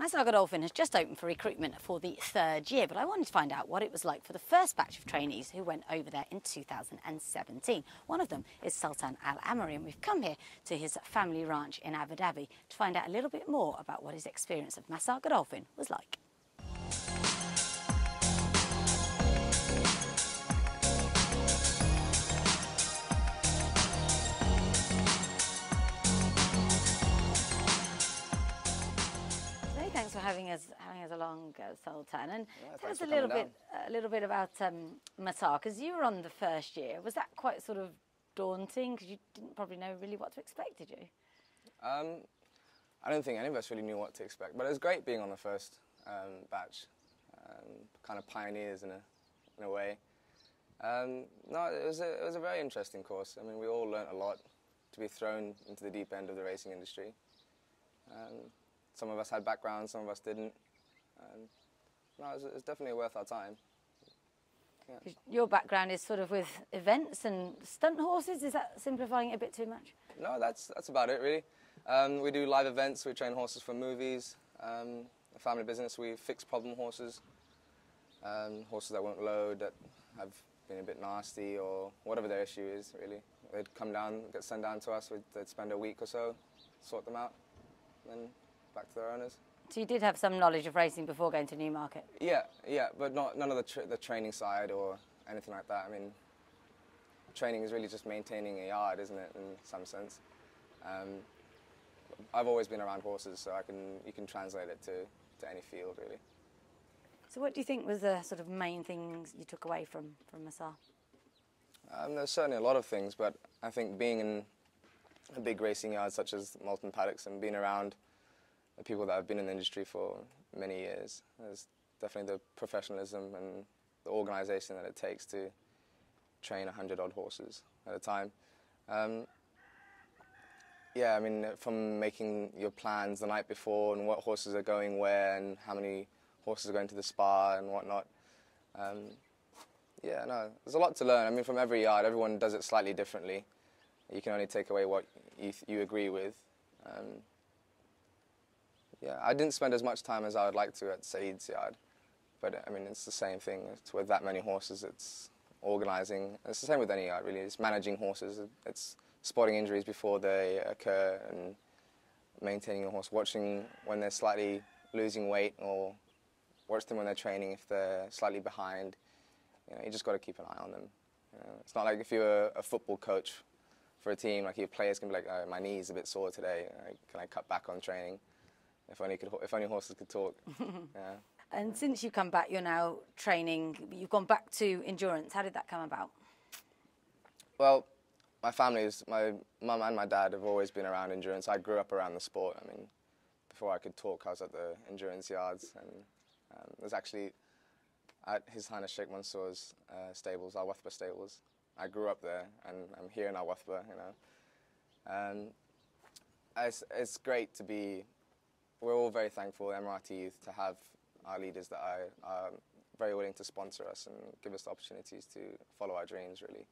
Masar Godolphin has just opened for recruitment for the third year, but I wanted to find out what it was like for the first batch of trainees who went over there in 2017. One of them is Sultan Al Ameri, and we've come here to his family ranch in Abu Dhabi to find out a little bit more about what his experience of Masar Godolphin was like. Thanks for having us along, Sultan. And tell us a little bit about Masar, because you were on the first year. Was that quite sort of daunting? Because you didn't probably know really what to expect, did you? I don't think any of us really knew what to expect, but it was great being on the first batch, kind of pioneers in a way. No, it was a very interesting course. I mean, we all learnt a lot to be thrown into the deep end of the racing industry. Some of us had backgrounds, some of us didn't. No, it was definitely worth our time. Yeah. Your background is sort of with events and stunt horses. Is that simplifying it a bit too much? No, that's about it really. We do live events. We train horses for movies. A family business. We fix problem horses. Horses that won't load, that have been a bit nasty, or whatever their issue is. Really, they'd come down, get sent down to us. They'd spend a week or so, sort them out, then back to their owners. So you did have some knowledge of racing before going to Newmarket? Yeah, but none of the training side or anything like that. I mean, training is really just maintaining a yard, isn't it, in some sense? I've always been around horses, so you can translate it to any field, really. So what do you think was the sort of main things you took away from Masar? There's certainly a lot of things, but I think being in a big racing yard such as Malton Paddocks and being around the people that have been in the industry for many years, there's definitely the professionalism and the organisation that it takes to train 100-odd horses at a time. Yeah, I mean, from making your plans the night before and what horses are going where and how many horses are going to the spa and whatnot. Yeah, no, there's a lot to learn. I mean, from every yard, everyone does it slightly differently. You can only take away what you agree with. Yeah, I didn't spend as much time as I would like to at Saeed's yard, but I mean, it's the same thing. It's with that many horses, it's organising. It's the same with any yard, really. It's managing horses. It's spotting injuries before they occur and maintaining your horse, watching when they're slightly losing weight, or watch them when they're training if they're slightly behind. You just got to keep an eye on them. It's not like if you're a football coach for a team, like your players can be like, oh, my knee's a bit sore today, can I cut back on training? If only horses could talk. Yeah. And since you've come back, you're now training. You've gone back to endurance. How did that come about? Well, my mum and my dad have always been around endurance. I grew up around the sport. I mean, before I could talk, I was at the endurance yards, and there's actually at His Highness Sheikh Mansour's stables, Al Wathba stables. I grew up there, and I'm here in Al Wathba. It's great to be. We're all very thankful, Emirati youth, to have our leaders that are very willing to sponsor us and give us the opportunities to follow our dreams, really.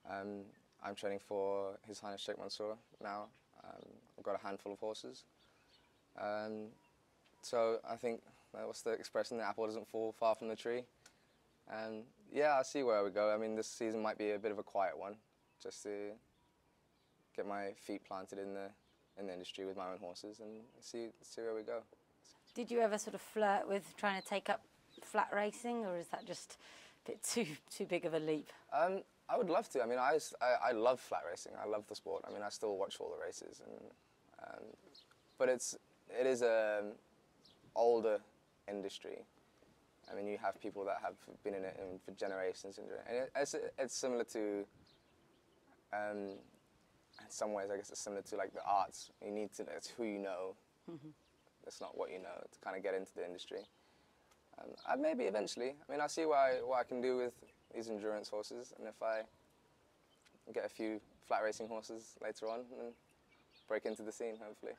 I'm training for His Highness Sheikh Mansour now. I've got a handful of horses. So I think, what's the expression, the apple doesn't fall far from the tree. Yeah, I'll see where we go. I mean, this season might be a bit of a quiet one, just to get my feet planted in the industry with my own horses and see where we go. Did you ever sort of flirt with trying to take up flat racing, or is that just a bit too big of a leap? I would love to. I mean, I love flat racing. I love the sport. I mean, I still watch all the races, but it is a older industry. I mean, you have people that have been in it for generations, and it's similar to. In some ways, I guess it's similar to like the arts. You need to, it's who you know. It's not what you know to kind of get into the industry. Maybe eventually. I mean, I see what I can do with these endurance horses, and if I get a few flat racing horses later on, then break into the scene, hopefully.